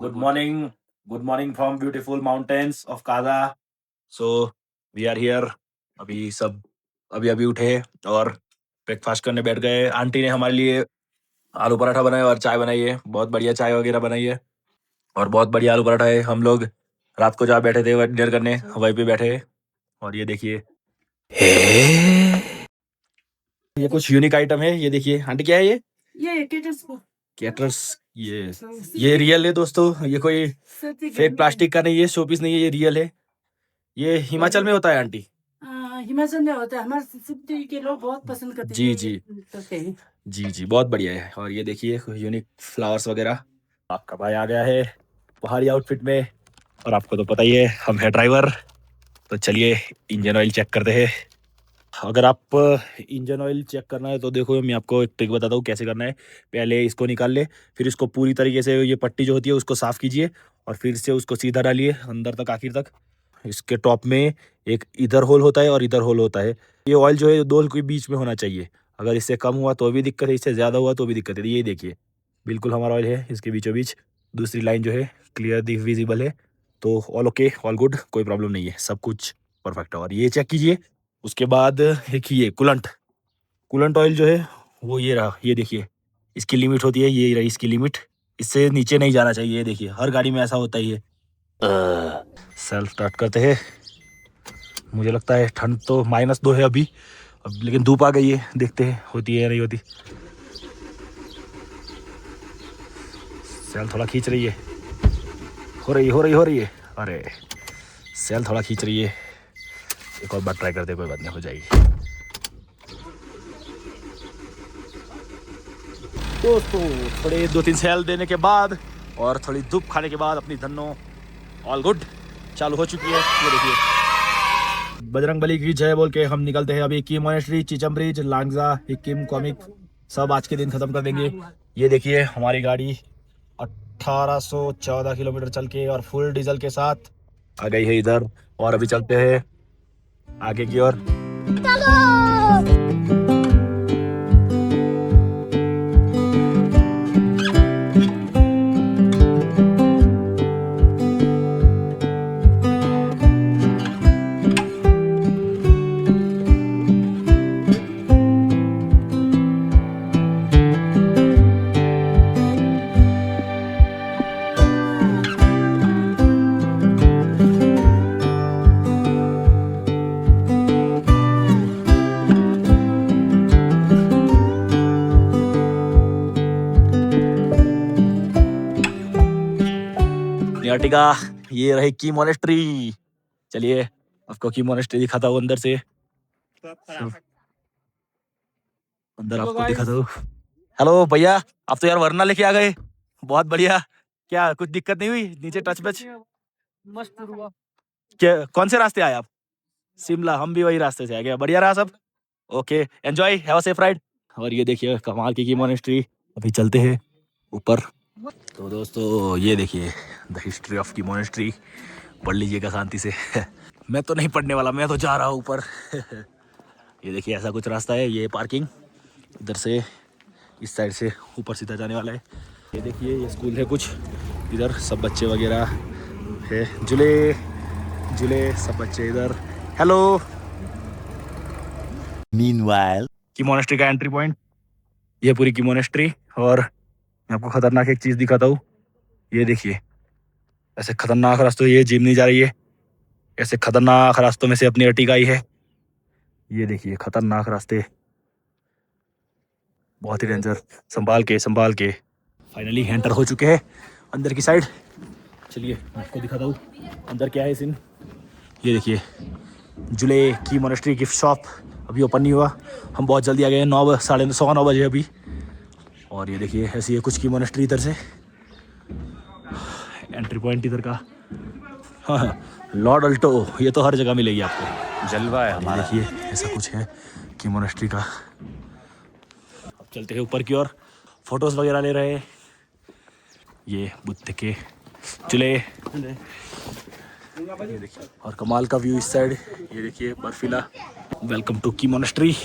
Good morning. Good morning from beautiful mountains of Kaza. So we are here. अभी सब अभी अभी उठे और ब्रेकफास्ट करने बैठ गए। आंटी ने हमारे लिए आलू पराठा बनाया और चाय बनाई है। बहुत बढ़िया चाय वगैरह बनाई है और बहुत बढ़िया आलू पराठा है। हम लोग रात को जहाँ बैठे थे डिनर करने वहीं पे बैठे हैं। और ये देखिए ये कुछ यूनिक आइटम है। ये देखिए आंटी क्या है ये कैटर्स। ये रियल है दोस्तों। ये कोई फेक प्लास्टिक का नहीं है, शोपीस नहीं है, ये रियल है। ये हिमाचल में होता है आंटी। हिमाचल में होता है। हमारे सिटी के लोग बहुत पसंद करते जी हैं। जी करते हैं। जी बहुत बढ़िया है। और ये देखिए यूनिक फ्लावर्स वगैरह। आपका भाई आ गया है पहाड़ी आउटफिट में और आपको तो पता ही है हम है ड्राइवर। तो चलिए इंजन ऑयल चेक करते हैं। अगर आप इंजन ऑयल चेक करना है तो देखो मैं आपको एक ट्रिक बताता हूँ कैसे करना है। पहले इसको निकाल ले, फिर इसको पूरी तरीके से ये पट्टी जो होती है उसको साफ कीजिए और फिर से उसको सीधा डालिए अंदर तक आखिर तक। इसके टॉप में एक इधर होल होता है और इधर होल होता है। ये ऑयल जो है दो होल के बीच में होना चाहिए। अगर इससे कम हुआ तो भी दिक्कत है, इससे ज़्यादा हुआ तो भी दिक्कत है। ये देखिए बिल्कुल हमारा ऑयल है इसके बीचों बीच। दूसरी लाइन जो है क्लियर विजिबल है। तो ऑल ओके, ऑल गुड, कोई प्रॉब्लम नहीं है, सब कुछ परफेक्ट है। और ये चेक कीजिए। उसके बाद एक ये कूलेंट ऑयल जो है वो ये रहा। ये देखिए इसकी लिमिट होती है, ये रही इसकी लिमिट। इससे नीचे नहीं जाना चाहिए। ये देखिए हर गाड़ी में ऐसा होता ही है। सेल्फ स्टार्ट करते हैं। मुझे लगता है ठंड तो -2 है अभी अब, लेकिन धूप आ गई है। देखते हैं होती है या नहीं होती। सेल थोड़ा खींच रही है। हो रही है। अरे सेल थोड़ा खींच रही है। एक और बार ट्राई करते हैं, कोई बात नहीं, हो जाएगी। दोस्तों थोड़े 2-3 सेल देने के बाद और थोड़ी धूप खाने के बाद अपनी धन्नो ऑल गुड चालू हो चुकी है। ये देखिए बजरंग बली की जय बोल के हम निकलते हैं अभी। की मोनेस्ट्री, चिचम ब्रिज, लांगजा, हिक्किम, कॉमिक सब आज के दिन खत्म कर देंगे। ये देखिए हमारी गाड़ी 1814 किलोमीटर चल के और फुल डीजल के साथ आ गई है इधर। और अभी चलते हैं आगे की ओर। अर्टिगा, ये रही की मोनेस्ट्री। चलिए आपको की मोनेस्ट्री दिखाता हूँ अंदर से। अंदर आपको दिखाता हूँ। हेलो भैया, आप तो यार वरना लेके आ गए, बहुत बढ़िया। क्या कुछ दिक्कत नहीं हुई नीचे टच बच? मस्त हुआ। क्या कौन से रास्ते आए आप? शिमला, हम भी वही रास्ते से आ गए। बढ़िया रहा सब। Okay enjoy, have a safe ride. और ये देखिए कमाल की मोनेस्ट्री। अभी चलते हैं ऊपर। तो दोस्तों ये देखिए द हिस्ट्री ऑफ की मोनेस्ट्री, पढ़ लीजिएगा शांति से। मैं तो नहीं पढ़ने वाला, मैं तो जा रहा हूँ ऊपर। ये देखिए ऐसा कुछ रास्ता है। ये पार्किंग इधर से इस साइड से ऊपर सीधा जाने वाला है। ये देखिए ये स्कूल है कुछ, इधर सब बच्चे वगैरह है। झूले सब बच्चे इधर। हेलो। मीनवाइल की मोनेस्ट्री का एंट्री पॉइंट, ये पूरी की मोनेस्ट्री। और मैं आपको खतरनाक एक चीज दिखाता हूँ। ये देखिए ऐसे खतरनाक रास्तों, ये जिमनी जा रही है, ऐसे खतरनाक रास्तों में से अपनी अर्टिगा आई है। ये देखिए खतरनाक रास्ते, बहुत ही डेंजर। संभाल के फाइनली एंटर हो चुके हैं अंदर की साइड। चलिए मैं आपको दिखाता हूँ अंदर क्या है सीन। ये देखिए जुले की मोनेस्ट्री गिफ्ट शॉप अभी ओपन नहीं हुआ। हम बहुत जल्दी आ गए, 9:9 बजे अभी। और ये देखिए ऐसी है कुछ की मोनेस्ट्री इधर से। एंट्री पॉइंट इधर का। हाँ लॉर्ड अल्टो, ये तो हर जगह मिलेगी आपको, जलवा है हमारा। देखिए ऐसा कुछ है कि मोनेस्ट्री का। अब चलते हैं ऊपर की ओर, फोटोज वगैरह ले रहे हैं। ये बुद्ध के चूल्हे, ये देखिए। और कमाल का व्यू इस साइड, ये देखिए बर्फीला। वेलकम टू की मोनेस्ट्री।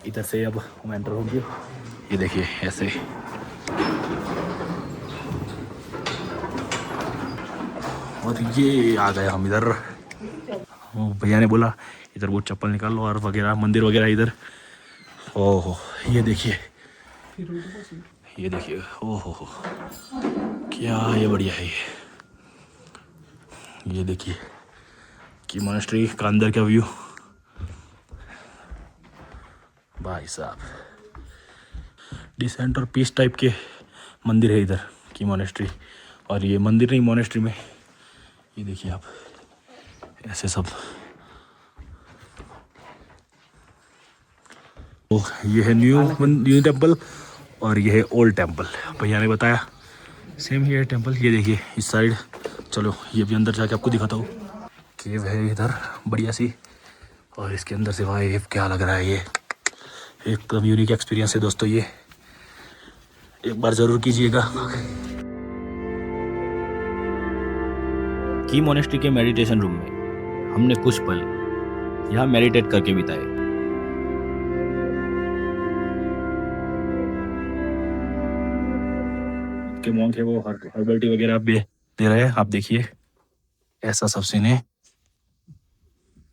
इधर से अब हम एंटर होंगे। ये देखिए ऐसे और ये आ गए हम इधर। वो भैया ने बोला इधर वो चप्पल निकाल लो और वगैरह, मंदिर वगैरह इधर। ओहो ये देखिए, ये देखिए, ओहो क्या ये बढ़िया है ये देखिए की मॉनेस्ट्री का अंदर का व्यू भाई साहब। डिसेंट और पीस टाइप के मंदिर है इधर की मॉनेस्ट्री। और ये मंदिर नहीं, मॉनेस्ट्री में ये देखिए आप ऐसे सब। तो ये है न्यू टेम्पल और ये है ओल्ड टेम्पल। भैया ने बताया सेम ही है टेम्पल। ये देखिए इस साइड, चलो ये भी अंदर जाके आपको दिखाता हूँ। केव है इधर बढ़िया सी, और इसके अंदर से भाई क्या लग रहा है, ये एकदम यूनिक एक्सपीरियंस है दोस्तों। ये एक बार जरूर कीजिएगा। की मॉनेस्ट्री के मेडिटेशन रूम में हमने कुछ पल यहाँ मेडिटेट करके बिताए। के मॉन्क है वो हर्बल टी वगैरह भी दे रहे हैं। आप देखिए ऐसा सब सीन है।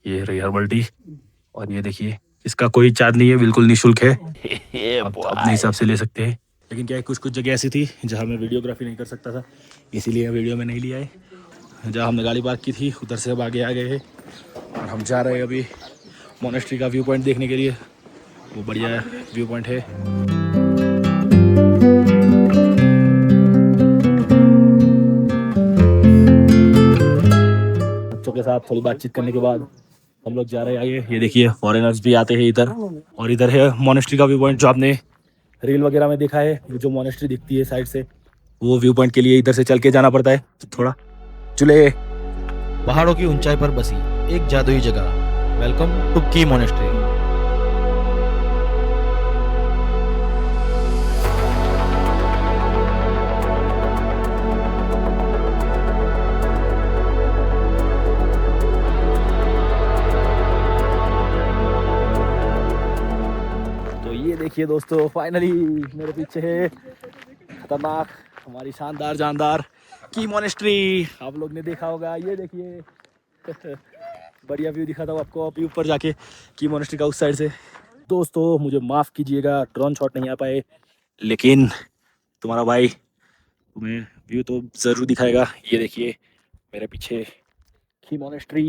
ये रही हर्बल टी, और ये देखिए इसका कोई चार्ज नहीं है, बिल्कुल निःशुल्क है। आप अपने हिसाब से ले सकते हैं। लेकिन क्या है, कुछ कुछ जगह ऐसी थी जहाँ मैं वीडियोग्राफी नहीं कर सकता था, इसीलिए वीडियो में नहीं लिया है। जहाँ हमने गाड़ी पार्क की थी उधर से अब आगे आ गए हैं और हम जा रहे हैं अभी मॉनेस्ट्री का व्यू पॉइंट देखने के लिए। वो बढ़िया व्यू पॉइंट है। बच्चों के साथ थोड़ी बातचीत करने के बाद हम लोग जा रहे हैं आगे। ये देखिए फॉरेनर्स भी आते हैं इधर। और इधर है मॉनेस्ट्री का व्यू पॉइंट, जो आपने रील वगैरह में देखा है। जो मॉनेस्ट्री दिखती है साइड से, वो व्यू पॉइंट के लिए इधर से चल के जाना पड़ता है। तो थोड़ा चले। पहाड़ों की ऊंचाई पर बसी एक जादुई जगह। वेलकम टू की मॉनेस्ट्री। तो ये देखिए दोस्तों, फाइनली मेरे पीछे है खतरनाक, हमारी शानदार जानदार की मॉनेस्ट्री। आप लोग ने देखा होगा, ये देखिए बढ़िया व्यू दिखाता हूँ आपको अभी ऊपर जाके की मॉनेस्ट्री का उस साइड से। दोस्तों मुझे माफ़ कीजिएगा, ड्रोन शॉट नहीं आ पाए, लेकिन तुम्हारा भाई तुम्हें व्यू तो ज़रूर दिखाएगा। ये देखिए मेरे पीछे की मॉनेस्ट्री,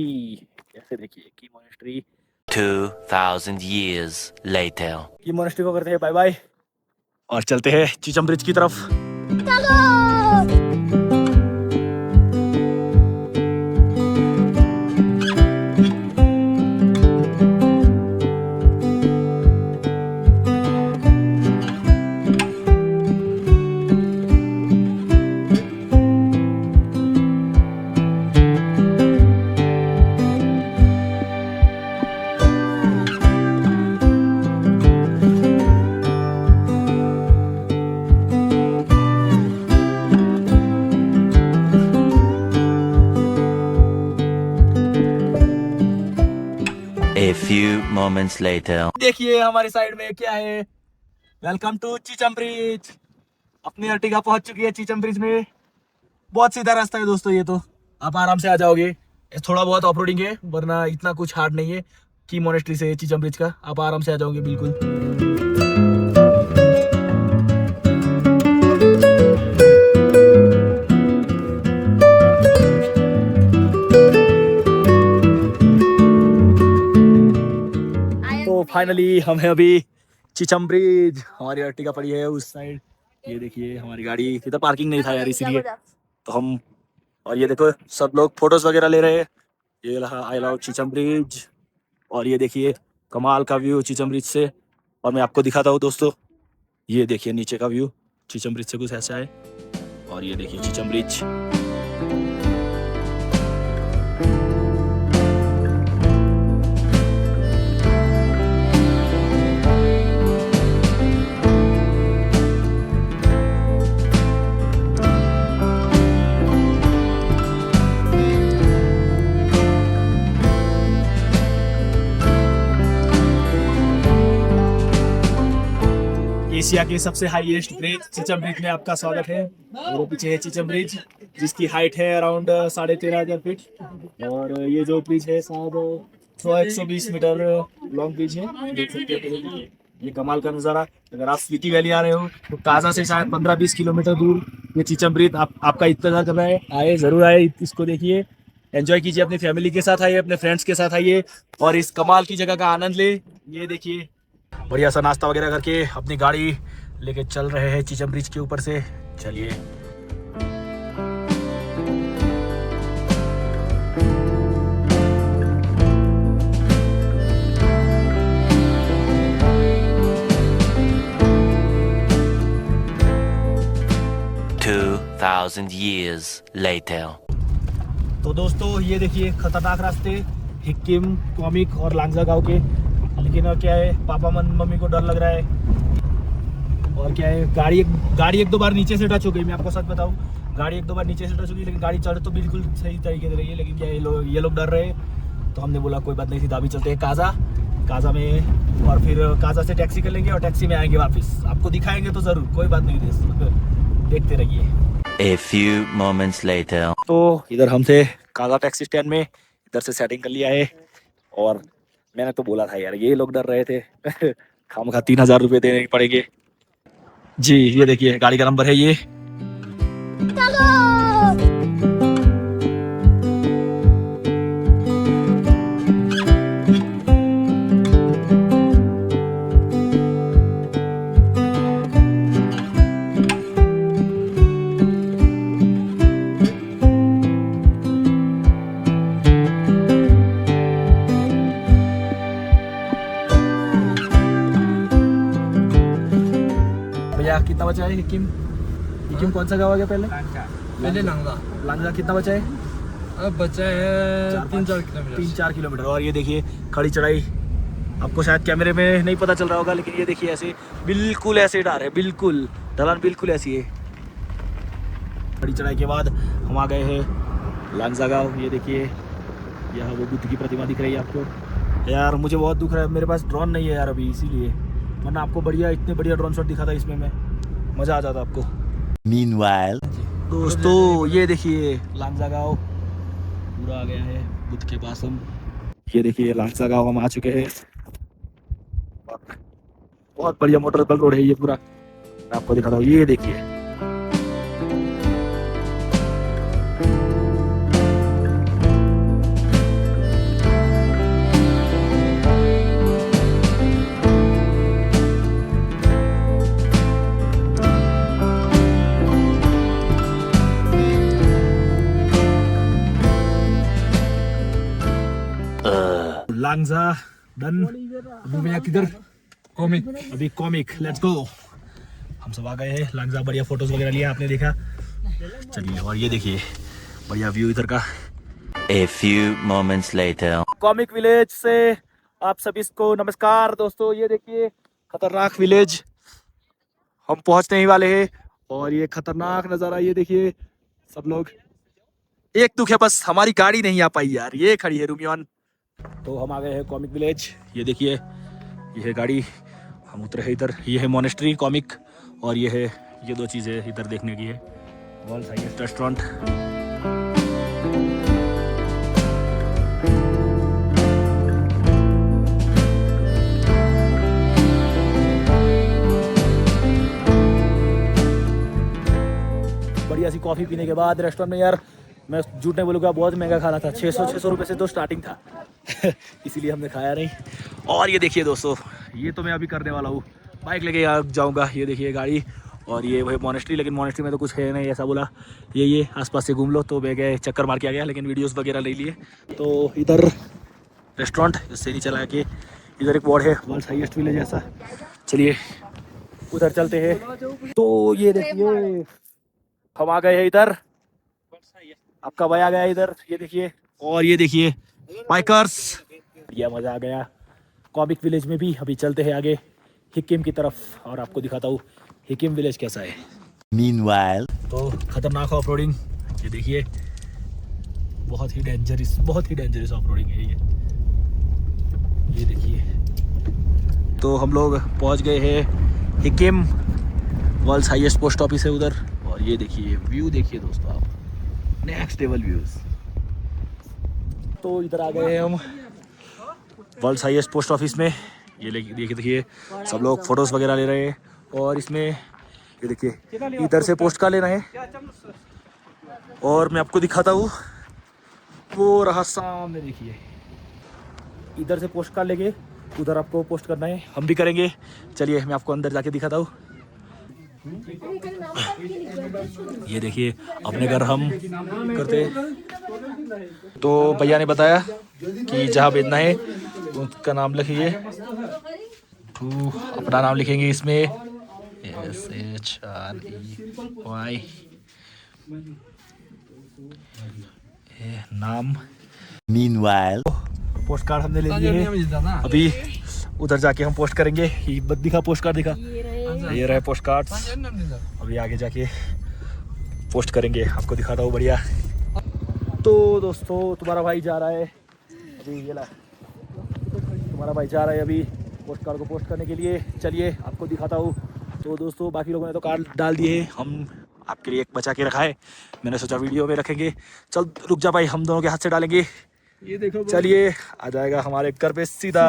कैसे देखिए की मॉनेस्ट्री। 2000 years later. की मॉनेस्ट्री को करते हैं बाय बाय और चलते हैं चीचम ब्रिज की तरफ। A few moments later. देखिए हमारी साइड में क्या है। Welcome to Chicham bridge. अपनी अर्टिगा पहुंच चुकी है चीचम ब्रिज में। बहुत सीधा रास्ता है दोस्तों, ये तो आप आराम से आ जाओगे। थोड़ा बहुत ऑफ रोडिंग है, वरना इतना कुछ हार्ड नहीं है। की मॉनेस्ट्री से चीचम ब्रिज का आप आराम से आ जाओगे बिल्कुल। तो फाइनली हम हैं अभी चीचम ब्रिज। हमारी अर्टिगा पड़ी है उस साइड। ये देखिए हमारी गाड़ी, इधर पार्किंग नहीं था यार, इसीलिए तो हम। और ये देखो सब लोग फोटोज वगैरह ले रहे हैं। ये रहा आई लव चीचम ब्रिज। और ये देखिए कमाल का व्यू चीचम ब्रिज से। और मैं आपको दिखाता हूँ दोस्तों, ये देखिए नीचे का व्यू चीचम ब्रिज से कुछ ऐसा है। और ये देखिए चीचम ब्रिज। एशिया के सबसे हाईएस्ट ब्रिज चीचम ब्रिज में आपका स्वागत है। मेरे पीछे है चीचम ब्रिज। जिसकी हाइट है अराउंड 13,500 फीट। और ये जो ब्रिज है शायद 120 मीटर लॉन्ग ब्रिज है, देख सकते हैं। ये कमाल का नज़ारा। अगर आप स्पीति वैली आ रहे हो तो काजा से शायद 15-20 किलोमीटर दूर ये चीचम ब्रिज आपका इंतजार कर रहा है। आए, जरूर आए, इसको देखिए, एंजॉय कीजिए, अपनी फैमिली के साथ आइए, अपने फ्रेंड्स के साथ आइए और इस कमाल की जगह का आनंद ले। ये देखिए, बढ़िया सा नाश्ता वगैरह करके अपनी गाड़ी लेके चल रहे हैं चीचम ब्रिज के ऊपर से। चलिए। $2,000 years later. तो दोस्तों ये देखिए खतरनाक रास्ते हिक्किम, कॉमिक और लांगजा गांव के। लेकिन क्या है, पापा मम्मी को डर लग रहा है। और क्या है, गाड़ी एक दो बार नीचे से टच हो गई। मैं आपको सच बताऊं, गाड़ी एक दो बार नीचे से टच हो गई, लेकिन गाड़ी चढ़ तो बिल्कुल सही तरीके से रही है। लेकिन क्या ये लोग डर रहे, तो हमने बोला कोई बात नहीं, सीधा भी चलते हैं काजा में और फिर काजा से टैक्सी कर लेंगे और टैक्सी में आएंगे वापस। आपको दिखाएंगे तो जरूर, कोई बात नहीं, देखते रहिए। A few moments later. तो इधर हम थे काजा टैक्सी स्टैंड में, इधर से सेटिंग कर लिया है। और मैंने तो बोला था यार, ये लोग डर रहे थे। खामखा 3,000 रुपये देने पड़ेंगे जी। ये देखिए गाड़ी का नंबर है ये। भैया कितना बचा है हिक्किम कौन सा गाँव आ गया पहले लांगजा कितना बचा है? अब बचा है 3-4 किलोमीटर। और ये देखिए खड़ी चढ़ाई, आपको शायद कैमरे में नहीं पता चल रहा होगा, लेकिन ये देखिए ऐसे बिल्कुल ऐसे डाल है, बिल्कुल ढलान बिल्कुल ऐसी है। खड़ी चढ़ाई के बाद हम आ गए हैं लांगजा गाँव। ये देखिए यहाँ वो बुद्ध की प्रतिमा दिख रही है आपको। यार मुझे बहुत दुख रहा है, मेरे पास ड्रोन नहीं है यार अभी, इसीलिए, वरना आपको इतने बढ़िया ड्रोन शॉट दिखा था इसमें, मैं मज़ा आ जाता आपको। Meanwhile. दोस्तों ये देखिए लांगजा गाँव पूरा आ गया है बुद्ध के पास हम। ये देखिए लांगजा गाँव हम आ चुके हैं। बहुत बढ़िया मोटरसाइकिल रोड है ये पूरा, मैं आपको दिखाता हूँ। ये देखिए लांगजा डन। अभी भैया किधर? कॉमिक। अभी कॉमिक, लेट्स गो। हम सब आ गए हैं लांगजा, बढ़िया फोटोज वगैरह लिया आपने देखा। चलिए, और ये देखिए बढ़िया व्यू इधर का। A few moments later. Comic village से आप सभी को नमस्कार दोस्तों। ये देखिए खतरनाक विलेज, हम पहुंचने ही वाले हैं। और ये खतरनाक नज़ारा, ये देखिए सब लोग। एक दुख है बस, हमारी गाड़ी नहीं आ पाई यार, ये खड़ी है रूमियन। तो हम आ गए हैं कॉमिक विलेज। ये देखिए ये है गाड़ी, हम उतरे हैं इधर। ये है मोनेस्ट्री कॉमिक, और ये है, ये दो चीज़ें इधर देखने की है। World's highest restaurant. बढ़िया सी कॉफ़ी पीने के बाद रेस्टोरेंट में, यार मैं झूठ नहीं बोलूँगा, बहुत महंगा खाना था। 600 रुपये से तो स्टार्टिंग था। इसीलिए हमने खाया नहीं। और ये देखिए दोस्तों, ये तो मैं अभी करने वाला हूँ, बाइक लेके जाऊँगा। ये देखिए गाड़ी, और ये वही मोनेस्ट्री, लेकिन मोनेस्ट्री में तो कुछ है नहीं, ऐसा बोला। ये आसपास से घूम लो, तो मैं गए चक्कर मार के आ गया, लेकिन वीडियोस वगैरह ले लिए। तो इधर रेस्टोरेंट, इससे नीचे ला के इधर एक बोर्ड है वर्ल्ड्स हाईएस्ट विलेज ऐसा। चलिए उधर चलते हैं। तो ये देखिए हम आ गए हैं इधर, आपका भाई आ गया इधर। ये देखिए, और ये देखिए बाइकर्स, ये मज़ा आ गया। कॉमिक विलेज में भी अभी चलते हैं आगे हिक्किम की तरफ, और आपको दिखाता हूँ हिक्किम विलेज कैसा है। Meanwhile. तो खतरनाक ऑफ रोडिंग, ये देखिए बहुत ही डेंजरस ऑफ रोडिंग है ये देखिए। तो हम लोग पहुंच गए हैं Hikkim, world's highest post office है उधर। और ये देखिए व्यू देखिए दोस्तों आप, नेक्स्ट लेवल व्यूज। तो इधर आ गए हैं हम वर्ल्ड हाईएस्ट पोस्ट ऑफिस में। ये देखिए सब लोग फोटोज वगैरह ले रहे हैं और इसमें ये देखिए इधर से पोस्ट कार्ड ले रहे हैं और मैं आपको दिखाता हूँ वो रहा सामने। देखिए इधर से पोस्ट कार्ड लेके उधर आपको पोस्ट करना है, हम भी करेंगे। चलिए मैं आपको अंदर जाके दिखाता हूँ। ये देखिए अपने घर हम करते हैं। तो भैया ने बताया कि जहाँ भेजना है उसका नाम लिखिए, तो अपना नाम लिखेंगे इसमें SHREY नाम। Meanwhile, पोस्ट कार्ड हमने ले लिए हैं, अभी उधर जाके हम पोस्ट करेंगे। ये दिखा पोस्ट कार्ड दिखा, ये रहे पोस्ट कार्ड। अभी आगे जाके पोस्ट करेंगे, आपको दिखाता हूँ बढ़िया। तो दोस्तों तुम्हारा भाई जा रहा है अभी, ये ला तुम्हारा भाई जा रहा है अभी पोस्ट कार्ड को पोस्ट करने के लिए। चलिए आपको दिखाता हूँ। तो दोस्तों बाकी लोगों ने तो कार्ड डाल दिए, हम आपके लिए एक बचा के रखा है, मैंने सोचा वीडियो में रखेंगे। चल रुक जा भाई, हम दोनों के हाथ से डालेंगे। ये देखो चलिए आ जाएगा हमारे घर पे सीधा।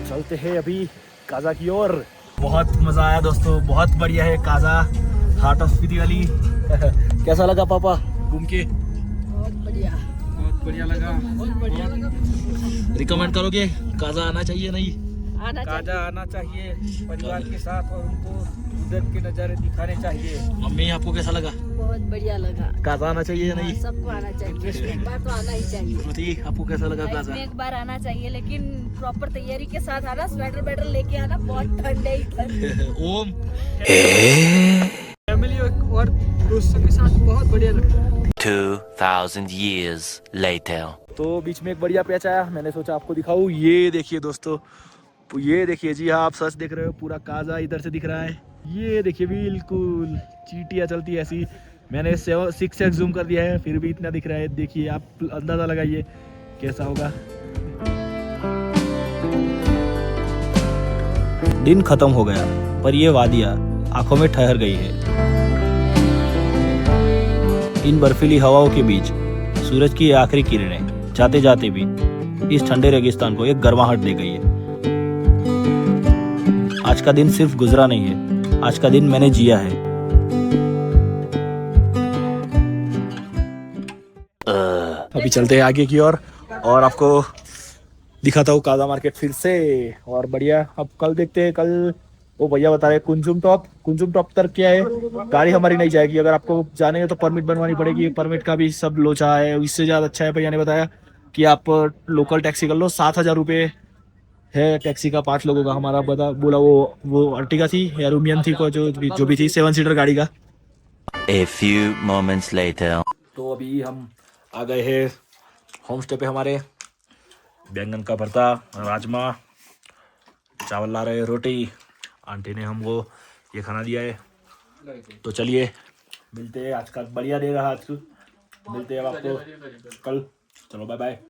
चलते हैं अभी काजा की ओर। बहुत मजा आया दोस्तों, बहुत बढ़िया है Kaza, heart of Spiti valley. कैसा लगा पापा घूम के? बहुत बढ़िया लगा। रिकमेंड करोगे काजा आना चाहिए? नहीं काजा आना चाहिए परिवार के साथ और उनको कुदरत के नज़ारे दिखाने चाहिए। मम्मी आपको कैसा लगा? बहुत बढ़िया लगा। काजा आना चाहिए या नहीं? सबको आना चाहिए, एक बार तो आना ही चाहिए। श्रुति आपको कैसा लगा काजा? इसमें एक बार आना चाहिए, लेकिन प्रॉपर तैयारी के साथ आना, स्वेटर वेटर लेके आना, बहुत ठंड है इधर। ओम फैमिली और दोस्तों के साथ बहुत बढ़िया लगा। 2000 years later. तो बीच में एक बढ़िया पैच आया, मैंने सोचा आपको दिखाऊं। ये देखिए दोस्तों, ये देखिए, जी हाँ आप सच देख रहे हो, पूरा काजा इधर से दिख रहा है। ये देखिए बिल्कुल चींटियाँ चलती है ऐसी। मैंने 6x जूम कर दिया है फिर भी इतना दिख रहा है। देखिए आप अंदाजा लगाइए कैसा होगा। दिन खत्म हो गया पर ये वादियाँ आंखों में ठहर गई है। इन बर्फीली हवाओं के बीच सूरज की आखिरी किरणें जाते जाते भी इस ठंडे रेगिस्तान को एक गर्माहट दे गई है। आज का दिन सिर्फ गुजरा नहीं है, आज का दिन मैंने जिया है। अभी चलते हैं आगे की ओर और आपको दिखाता हूँ काजा मार्केट फिर से और बढ़िया। अब कल देखते हैं, कल वो भैया बता रहे कुंजुम टॉप तक क्या है, गाड़ी हमारी नहीं जाएगी। अगर आपको जाने है तो परमिट बनवानी पड़ेगी, परमिट का भी सब लोचा है। इससे ज़्यादा अच्छा है, भैया ने बताया कि आप लोकल टैक्सी कर लो। 7,000 रुपये है टैक्सी का 5 लोगों का। हमारा बोला वो अर्टिगा थी या रूमियन थी को जो भी थी, 7 सीटर गाड़ी का। A few moments later. तो अभी हम आ गए हैं होम स्टे पे हमारे। बैंगन का भरता, राजमा, चावल ला रहे, रोटी। आंटी ने हमको ये खाना दिया है। तो चलिए मिलते हैं, आज का बढ़िया डे रहा आज। मिलते हैं अब आपको कल। चलो बाय बाय।